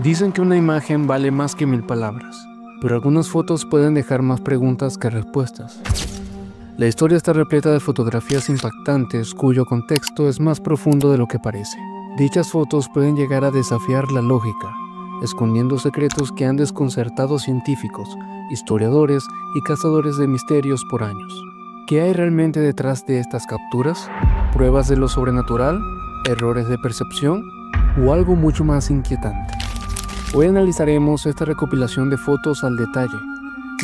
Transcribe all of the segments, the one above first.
Dicen que una imagen vale más que 1000 palabras, pero algunas fotos pueden dejar más preguntas que respuestas. La historia está repleta de fotografías impactantes cuyo contexto es más profundo de lo que parece. Dichas fotos pueden llegar a desafiar la lógica, escondiendo secretos que han desconcertado científicos, historiadores y cazadores de misterios por años. ¿Qué hay realmente detrás de estas capturas? ¿Pruebas de lo sobrenatural? ¿Errores de percepción? ¿O algo mucho más inquietante? Hoy analizaremos esta recopilación de fotos al detalle,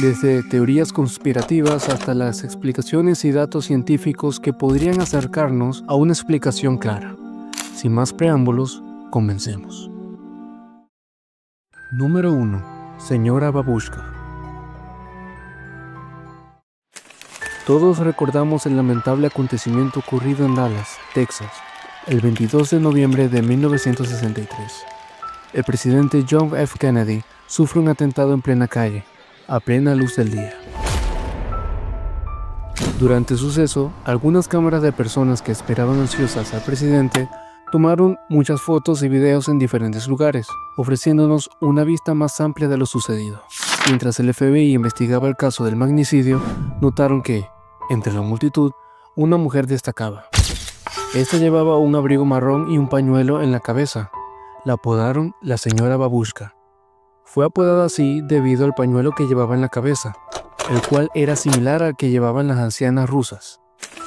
desde teorías conspirativas hasta las explicaciones y datos científicos que podrían acercarnos a una explicación clara. Sin más preámbulos, comencemos. Número 1. Señora Babushka. Todos recordamos el lamentable acontecimiento ocurrido en Dallas, Texas, el 22 de noviembre de 1963. El presidente John F. Kennedy sufre un atentado en plena calle, a plena luz del día. Durante el suceso, algunas cámaras de personas que esperaban ansiosas al presidente tomaron muchas fotos y videos en diferentes lugares, ofreciéndonos una vista más amplia de lo sucedido. Mientras el FBI investigaba el caso del magnicidio, notaron que, entre la multitud, una mujer destacaba. Esta llevaba un abrigo marrón y un pañuelo en la cabeza. La apodaron la señora Babushka. Fue apodada así debido al pañuelo que llevaba en la cabeza, el cual era similar al que llevaban las ancianas rusas.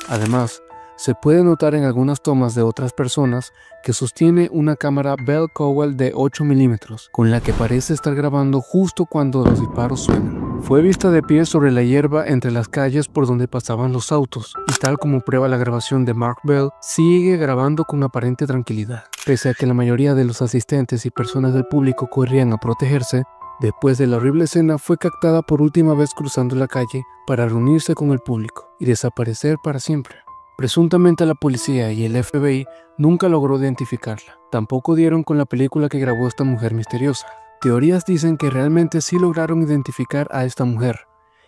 Además, se puede notar en algunas tomas de otras personas que sostiene una cámara Bell Cowell de 8 milímetros, con la que parece estar grabando justo cuando los disparos suenan. Fue vista de pie sobre la hierba entre las calles por donde pasaban los autos, y tal como prueba la grabación de Mark Bell, sigue grabando con aparente tranquilidad. Pese a que la mayoría de los asistentes y personas del público corrían a protegerse, después de la horrible escena fue captada por última vez cruzando la calle para reunirse con el público y desaparecer para siempre. Presuntamente la policía y el FBI nunca logró identificarla. Tampoco dieron con la película que grabó esta mujer misteriosa. Teorías dicen que realmente sí lograron identificar a esta mujer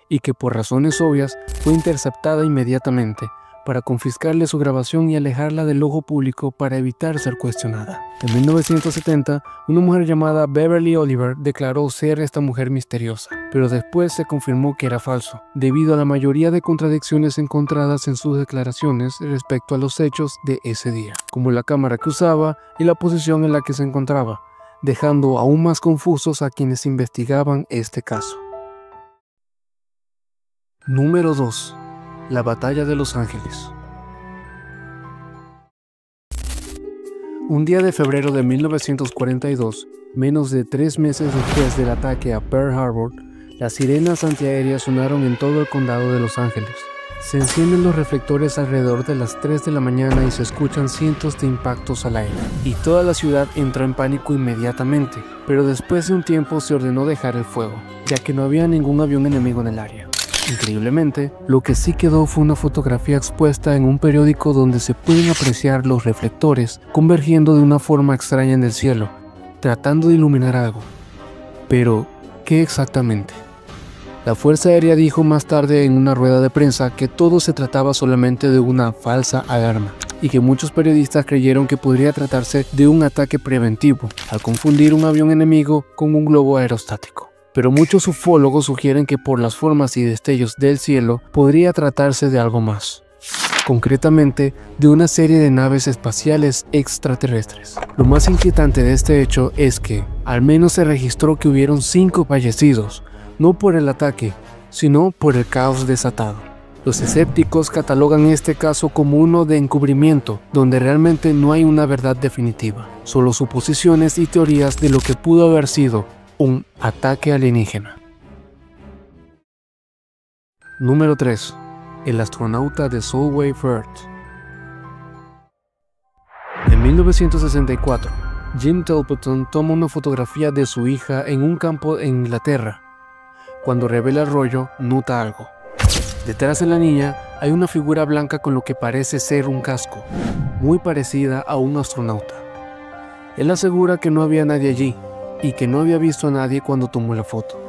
y que por razones obvias fue interceptada inmediatamente para confiscarle su grabación y alejarla del ojo público para evitar ser cuestionada. En 1970, una mujer llamada Beverly Oliver declaró ser esta mujer misteriosa, pero después se confirmó que era falso, debido a la mayoría de contradicciones encontradas en sus declaraciones respecto a los hechos de ese día, como la cámara que usaba y la posición en la que se encontraba, dejando aún más confusos a quienes investigaban este caso. Número 2. La Batalla de Los Ángeles. Un día de febrero de 1942, menos de 3 meses después del ataque a Pearl Harbor, las sirenas antiaéreas sonaron en todo el condado de Los Ángeles. Se encienden los reflectores alrededor de las 3 de la mañana y se escuchan cientos de impactos al aire. Y toda la ciudad entró en pánico inmediatamente, pero después de un tiempo se ordenó dejar el fuego, ya que no había ningún avión enemigo en el área. Increíblemente, lo que sí quedó fue una fotografía expuesta en un periódico donde se pueden apreciar los reflectores convergiendo de una forma extraña en el cielo, tratando de iluminar algo. Pero, ¿qué exactamente? La Fuerza Aérea dijo más tarde en una rueda de prensa que todo se trataba solamente de una falsa alarma y que muchos periodistas creyeron que podría tratarse de un ataque preventivo al confundir un avión enemigo con un globo aerostático. Pero muchos ufólogos sugieren que por las formas y destellos del cielo podría tratarse de algo más. Concretamente, de una serie de naves espaciales extraterrestres. Lo más inquietante de este hecho es que, al menos se registró que hubieron 5 fallecidos, no por el ataque, sino por el caos desatado. Los escépticos catalogan este caso como uno de encubrimiento, donde realmente no hay una verdad definitiva, solo suposiciones y teorías de lo que pudo haber sido un ataque alienígena. Número 3. El astronauta de Solway Firth. En 1964, Jim Templeton toma una fotografía de su hija en un campo en Inglaterra. Cuando revela el rollo, nota algo. Detrás de la niña hay una figura blanca con lo que parece ser un casco, muy parecida a un astronauta. Él asegura que no había nadie allí y que no había visto a nadie cuando tomó la foto.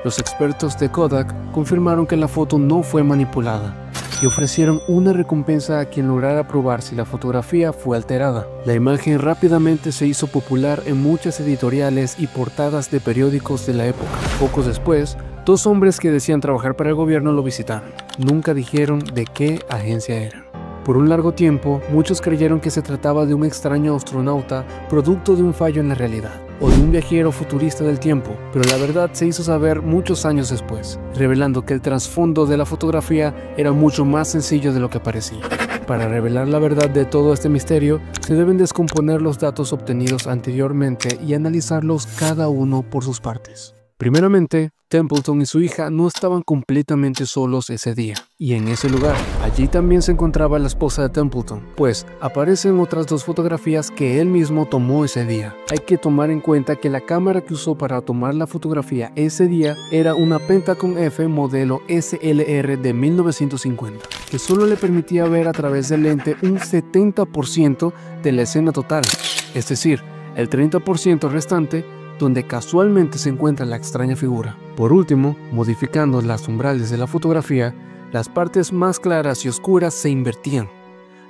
Los expertos de Kodak confirmaron que la foto no fue manipulada, y ofrecieron una recompensa a quien lograra probar si la fotografía fue alterada. La imagen rápidamente se hizo popular en muchas editoriales y portadas de periódicos de la época. Poco después, dos hombres que decían trabajar para el gobierno lo visitaron. Nunca dijeron de qué agencia eran. Por un largo tiempo, muchos creyeron que se trataba de un extraño astronauta producto de un fallo en la realidad, o de un viajero futurista del tiempo, pero la verdad se hizo saber muchos años después, revelando que el trasfondo de la fotografía era mucho más sencillo de lo que parecía. Para revelar la verdad de todo este misterio, se deben descomponer los datos obtenidos anteriormente y analizarlos cada uno por sus partes. Primeramente, Templeton y su hija no estaban completamente solos ese día, y en ese lugar, allí también se encontraba la esposa de Templeton, pues aparecen otras dos fotografías que él mismo tomó ese día. Hay que tomar en cuenta que la cámara que usó para tomar la fotografía ese día era una Pentacon F modelo SLR de 1950, que solo le permitía ver a través del lente un 70% de la escena total, es decir, el 30% restante donde casualmente se encuentra la extraña figura. Por último, modificando las umbrales de la fotografía, las partes más claras y oscuras se invertían,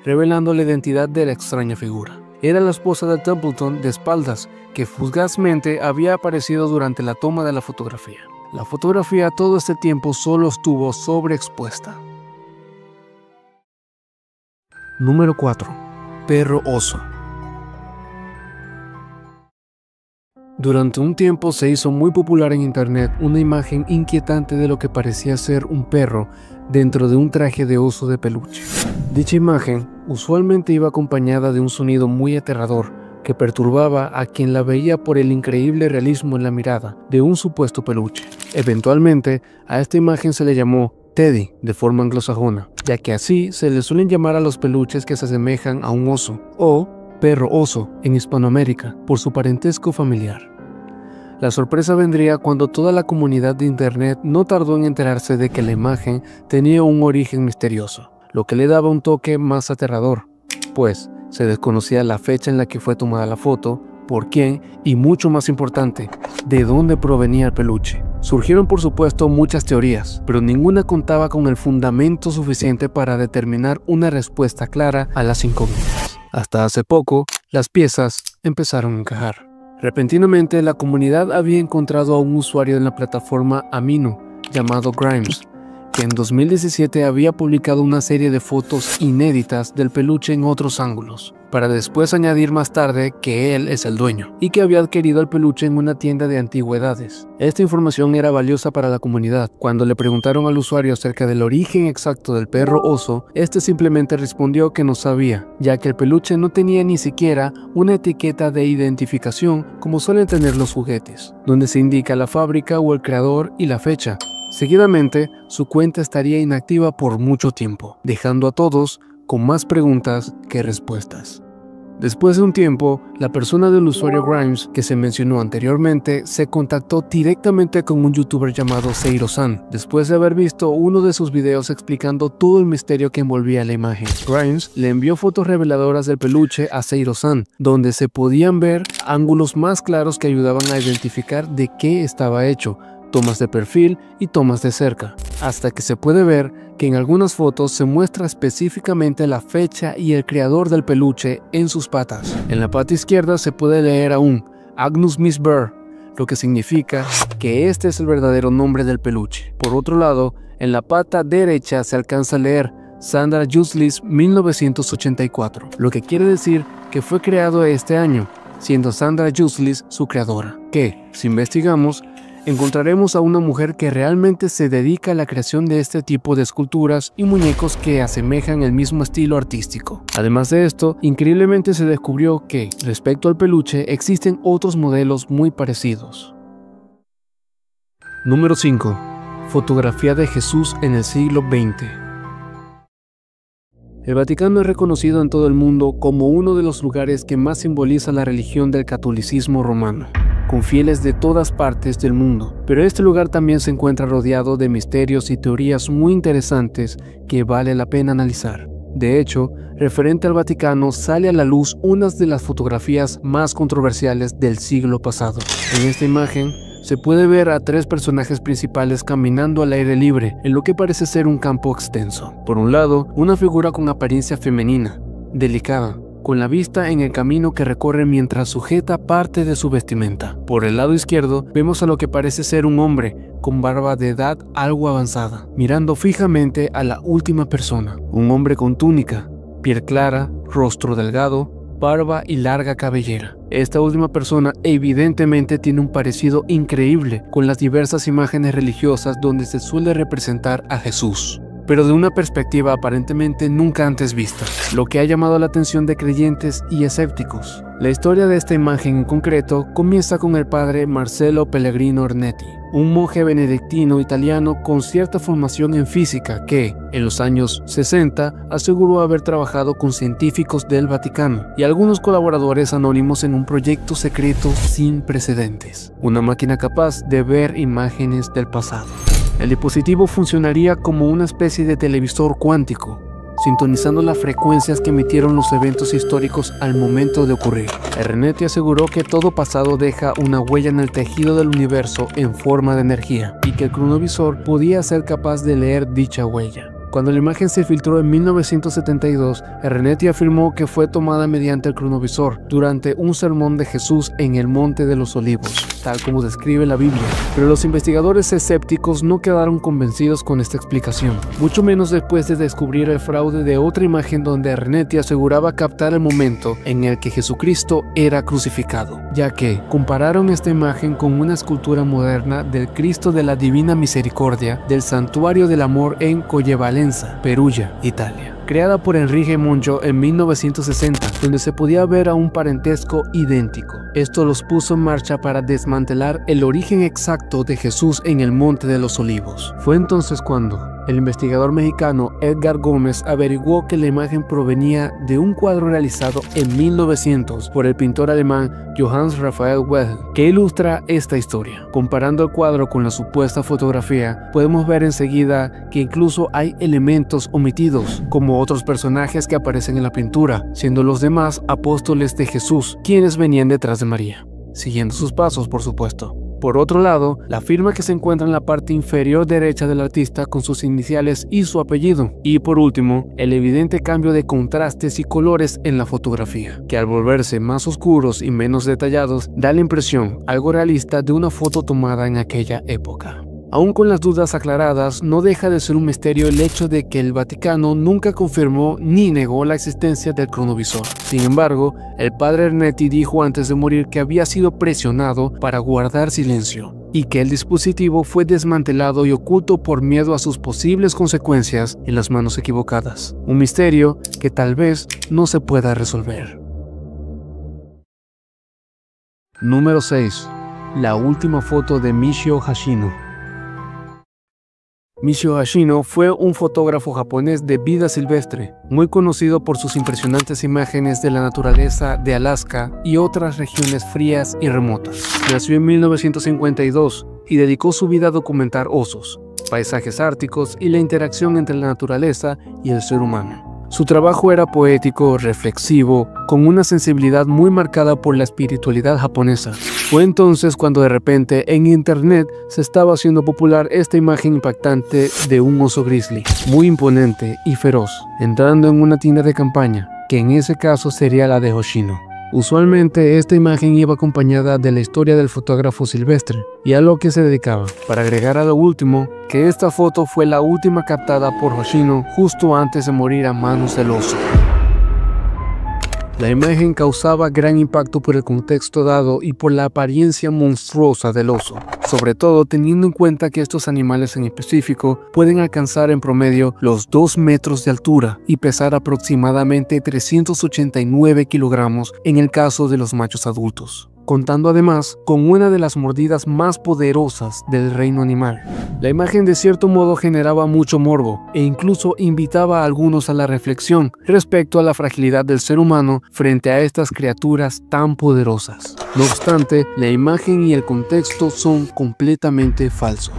revelando la identidad de la extraña figura. Era la esposa de Templeton de espaldas, que fugazmente había aparecido durante la toma de la fotografía. La fotografía todo este tiempo solo estuvo sobreexpuesta. Número 4. Perro oso. Durante un tiempo se hizo muy popular en internet una imagen inquietante de lo que parecía ser un perro dentro de un traje de oso de peluche. Dicha imagen usualmente iba acompañada de un sonido muy aterrador que perturbaba a quien la veía por el increíble realismo en la mirada de un supuesto peluche. Eventualmente, a esta imagen se le llamó Teddy de forma anglosajona, ya que así se le suelen llamar a los peluches que se asemejan a un oso, o perro oso en Hispanoamérica, por su parentesco familiar. La sorpresa vendría cuando toda la comunidad de internet no tardó en enterarse de que la imagen tenía un origen misterioso, lo que le daba un toque más aterrador, pues se desconocía la fecha en la que fue tomada la foto, por quién y, mucho más importante, de dónde provenía el peluche. Surgieron por supuesto muchas teorías, pero ninguna contaba con el fundamento suficiente para determinar una respuesta clara a las incógnitas. Hasta hace poco, las piezas empezaron a encajar. Repentinamente, la comunidad había encontrado a un usuario en la plataforma Amino, llamado Grimes, que en 2017 había publicado una serie de fotos inéditas del peluche en otros ángulos, para después añadir más tarde que él es el dueño, y que había adquirido el peluche en una tienda de antigüedades. Esta información era valiosa para la comunidad. Cuando le preguntaron al usuario acerca del origen exacto del perro oso, este simplemente respondió que no sabía, ya que el peluche no tenía ni siquiera una etiqueta de identificación como suelen tener los juguetes, donde se indica la fábrica o el creador y la fecha. Seguidamente, su cuenta estaría inactiva por mucho tiempo, dejando a todos con más preguntas que respuestas. Después de un tiempo, la persona del usuario Grimes que se mencionó anteriormente se contactó directamente con un youtuber llamado Seiro-san, después de haber visto uno de sus videos explicando todo el misterio que envolvía la imagen. Grimes le envió fotos reveladoras del peluche a Seiro-san, donde se podían ver ángulos más claros que ayudaban a identificar de qué estaba hecho, tomas de perfil y tomas de cerca, hasta que se puede ver que en algunas fotos se muestra específicamente la fecha y el creador del peluche en sus patas. En la pata izquierda se puede leer aún Agnus Miss Bear, lo que significa que este es el verdadero nombre del peluche. Por otro lado, en la pata derecha se alcanza a leer Sandra Juslis 1984, lo que quiere decir que fue creado este año, siendo Sandra Juslis su creadora, que, si investigamos, encontraremos a una mujer que realmente se dedica a la creación de este tipo de esculturas y muñecos que asemejan el mismo estilo artístico. Además de esto, increíblemente se descubrió que, respecto al peluche, existen otros modelos muy parecidos. Número 5. Fotografía de Jesús en el siglo XX. El Vaticano es reconocido en todo el mundo como uno de los lugares que más simboliza la religión del catolicismo romano, con fieles de todas partes del mundo. Pero este lugar también se encuentra rodeado de misterios y teorías muy interesantes que vale la pena analizar. De hecho, referente al Vaticano sale a la luz una de las fotografías más controversiales del siglo pasado. En esta imagen Se puede ver a tres personajes principales caminando al aire libre en lo que parece ser un campo extenso. Por un lado, una figura con apariencia femenina, delicada, con la vista en el camino que recorre mientras sujeta parte de su vestimenta. Por el lado izquierdo, vemos a lo que parece ser un hombre con barba de edad algo avanzada, mirando fijamente a la última persona. Un hombre con túnica, piel clara, rostro delgado, barba y larga cabellera. Esta última persona evidentemente tiene un parecido increíble con las diversas imágenes religiosas donde se suele representar a Jesús, pero de una perspectiva aparentemente nunca antes vista, lo que ha llamado la atención de creyentes y escépticos. La historia de esta imagen en concreto comienza con el padre Marcello Pellegrino Ernetti, un monje benedictino italiano con cierta formación en física que, en los años 60, aseguró haber trabajado con científicos del Vaticano y algunos colaboradores anónimos en un proyecto secreto sin precedentes, una máquina capaz de ver imágenes del pasado. El dispositivo funcionaría como una especie de televisor cuántico, sintonizando las frecuencias que emitieron los eventos históricos al momento de ocurrir. Ernetti aseguró que todo pasado deja una huella en el tejido del universo en forma de energía y que el cronovisor podía ser capaz de leer dicha huella. Cuando la imagen se filtró en 1972, Ernetti afirmó que fue tomada mediante el cronovisor durante un sermón de Jesús en el Monte de los Olivos, tal como describe la Biblia. Pero los investigadores escépticos no quedaron convencidos con esta explicación, mucho menos después de descubrir el fraude de otra imagen donde Ernetti aseguraba captar el momento en el que Jesucristo era crucificado, ya que compararon esta imagen con una escultura moderna del Cristo de la Divina Misericordia del Santuario del Amor en Collevalenza, Perugia, Italia, creada por Enrique Monjo en 1960, donde se podía ver a un parentesco idéntico. Esto los puso en marcha para desmantelar el origen exacto de Jesús en el Monte de los Olivos. Fue entonces cuando el investigador mexicano Edgar Gómez averiguó que la imagen provenía de un cuadro realizado en 1900 por el pintor alemán Johann Raphael Wilhelm, que ilustra esta historia. Comparando el cuadro con la supuesta fotografía, podemos ver enseguida que incluso hay elementos omitidos, como otros personajes que aparecen en la pintura, siendo los demás apóstoles de Jesús, quienes venían detrás de María, siguiendo sus pasos, por supuesto. Por otro lado, la firma que se encuentra en la parte inferior derecha del artista con sus iniciales y su apellido. Y por último, el evidente cambio de contrastes y colores en la fotografía, que al volverse más oscuros y menos detallados, da la impresión, algo realista, de una foto tomada en aquella época. Aún con las dudas aclaradas, no deja de ser un misterio el hecho de que el Vaticano nunca confirmó ni negó la existencia del cronovisor. Sin embargo, el padre Ernetti dijo antes de morir que había sido presionado para guardar silencio y que el dispositivo fue desmantelado y oculto por miedo a sus posibles consecuencias en las manos equivocadas. Un misterio que tal vez no se pueda resolver. Número 6. La última foto de Michio Hashino. Michio Hashino fue un fotógrafo japonés de vida silvestre, muy conocido por sus impresionantes imágenes de la naturaleza de Alaska y otras regiones frías y remotas. Nació en 1952 y dedicó su vida a documentar osos, paisajes árticos y la interacción entre la naturaleza y el ser humano. Su trabajo era poético, reflexivo, con una sensibilidad muy marcada por la espiritualidad japonesa. Fue entonces cuando de repente en internet se estaba haciendo popular esta imagen impactante de un oso grizzly, muy imponente y feroz, entrando en una tienda de campaña, que en ese caso sería la de Hoshino. Usualmente esta imagen iba acompañada de la historia del fotógrafo silvestre y a lo que se dedicaba, para agregar a lo último que esta foto fue la última captada por Hoshino justo antes de morir a manos del oso. La imagen causaba gran impacto por el contexto dado y por la apariencia monstruosa del oso, sobre todo teniendo en cuenta que estos animales en específico pueden alcanzar en promedio los 2 metros de altura y pesar aproximadamente 389 kilogramos en el caso de los machos adultos, contando además con una de las mordidas más poderosas del reino animal. La imagen de cierto modo generaba mucho morbo e incluso invitaba a algunos a la reflexión respecto a la fragilidad del ser humano frente a estas criaturas tan poderosas. No obstante, la imagen y el contexto son completamente falsos.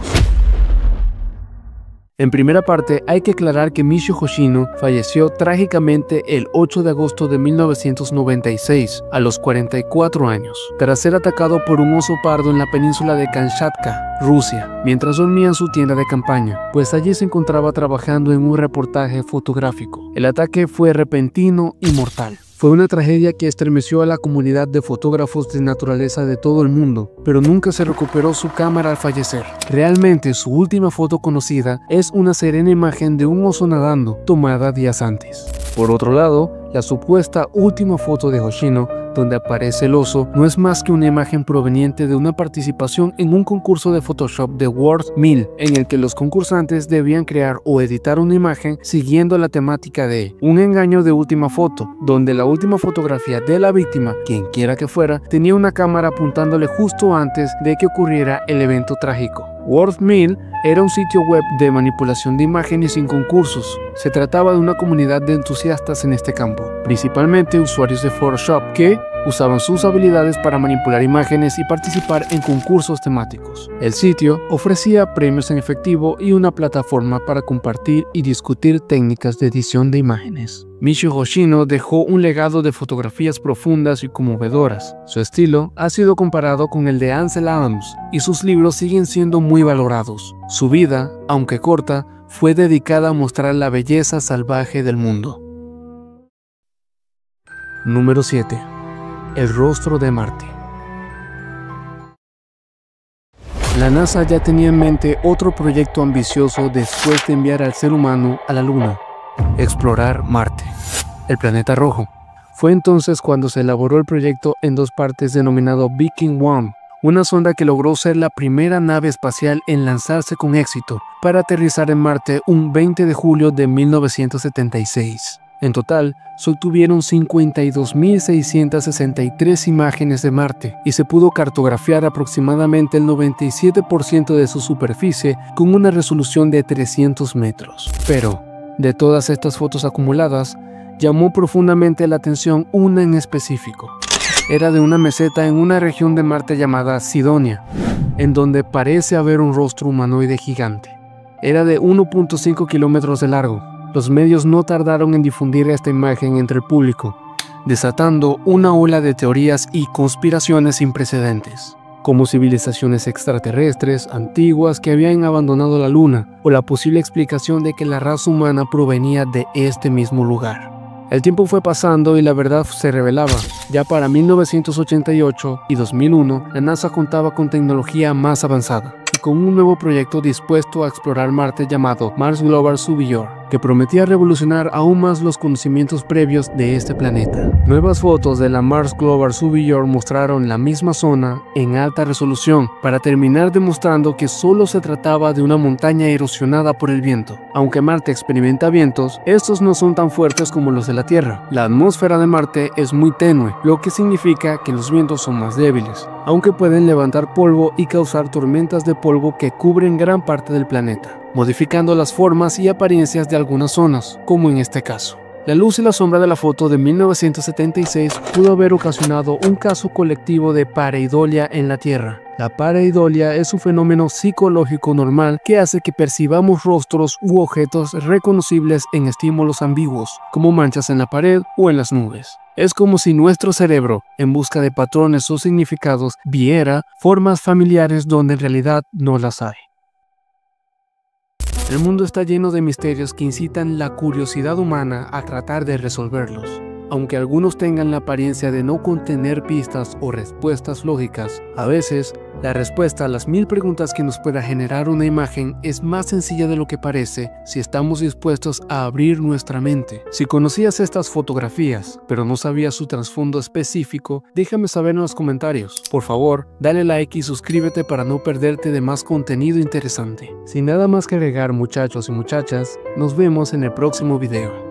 En primera parte, hay que aclarar que Michio Hoshino falleció trágicamente el 8 de agosto de 1996, a los 44 años, tras ser atacado por un oso pardo en la península de Kamchatka, Rusia, mientras dormía en su tienda de campaña, pues allí se encontraba trabajando en un reportaje fotográfico. El ataque fue repentino y mortal. Fue una tragedia que estremeció a la comunidad de fotógrafos de naturaleza de todo el mundo, pero nunca se recuperó su cámara al fallecer. Realmente su última foto conocida es una serena imagen de un oso nadando, tomada días antes. Por otro lado, la supuesta última foto de Hoshino, donde aparece el oso, no es más que una imagen proveniente de una participación en un concurso de Photoshop de WorldMill, en el que los concursantes debían crear o editar una imagen siguiendo la temática de un engaño de última foto, donde la última fotografía de la víctima, quien quiera que fuera, tenía una cámara apuntándole justo antes de que ocurriera el evento trágico. WorldMill era un sitio web de manipulación de imágenes sin concursos. Se trataba de una comunidad de entusiastas en este campo, principalmente usuarios de Photoshop que usaban sus habilidades para manipular imágenes y participar en concursos temáticos. El sitio ofrecía premios en efectivo y una plataforma para compartir y discutir técnicas de edición de imágenes. Michio Hoshino dejó un legado de fotografías profundas y conmovedoras. Su estilo ha sido comparado con el de Ansel Adams y sus libros siguen siendo muy valorados. Su vida, aunque corta, fue dedicada a mostrar la belleza salvaje del mundo. Número 7. El rostro de Marte. La NASA ya tenía en mente otro proyecto ambicioso después de enviar al ser humano a la Luna: explorar Marte, el planeta rojo. Fue entonces cuando se elaboró el proyecto en dos partes denominado Viking 1, una sonda que logró ser la primera nave espacial en lanzarse con éxito para aterrizar en Marte un 20 de julio de 1976. En total, se obtuvieron 52.663 imágenes de Marte y se pudo cartografiar aproximadamente el 97% de su superficie con una resolución de 300 metros. Pero, de todas estas fotos acumuladas, llamó profundamente la atención una en específico. Era de una meseta en una región de Marte llamada Sidonia, en donde parece haber un rostro humanoide gigante. Era de 1.5 kilómetros de largo. Los medios no tardaron en difundir esta imagen entre el público, desatando una ola de teorías y conspiraciones sin precedentes, como civilizaciones extraterrestres antiguas que habían abandonado la Luna, o la posible explicación de que la raza humana provenía de este mismo lugar. El tiempo fue pasando y la verdad se revelaba. Ya para 1988 y 2001, la NASA contaba con tecnología más avanzada y con un nuevo proyecto dispuesto a explorar Marte llamado Mars Global Surveyor, que prometía revolucionar aún más los conocimientos previos de este planeta. Nuevas fotos de la Mars Global Surveyor mostraron la misma zona en alta resolución, para terminar demostrando que solo se trataba de una montaña erosionada por el viento. Aunque Marte experimenta vientos, estos no son tan fuertes como los de la Tierra. La atmósfera de Marte es muy tenue, lo que significa que los vientos son más débiles, aunque pueden levantar polvo y causar tormentas de polvo que cubren gran parte del planeta, modificando las formas y apariencias de algunas zonas, como en este caso. La luz y la sombra de la foto de 1976 pudo haber ocasionado un caso colectivo de pareidolia en la Tierra. La pareidolia es un fenómeno psicológico normal que hace que percibamos rostros u objetos reconocibles en estímulos ambiguos, como manchas en la pared o en las nubes. Es como si nuestro cerebro, en busca de patrones o significados, viera formas familiares donde en realidad no las hay. El mundo está lleno de misterios que incitan la curiosidad humana a tratar de resolverlos. Aunque algunos tengan la apariencia de no contener pistas o respuestas lógicas, a veces la respuesta a las 1000 preguntas que nos pueda generar una imagen es más sencilla de lo que parece si estamos dispuestos a abrir nuestra mente. Si conocías estas fotografías, pero no sabías su trasfondo específico, déjame saber en los comentarios. Por favor, dale like y suscríbete para no perderte de más contenido interesante. Sin nada más que agregar, muchachos y muchachas, nos vemos en el próximo video.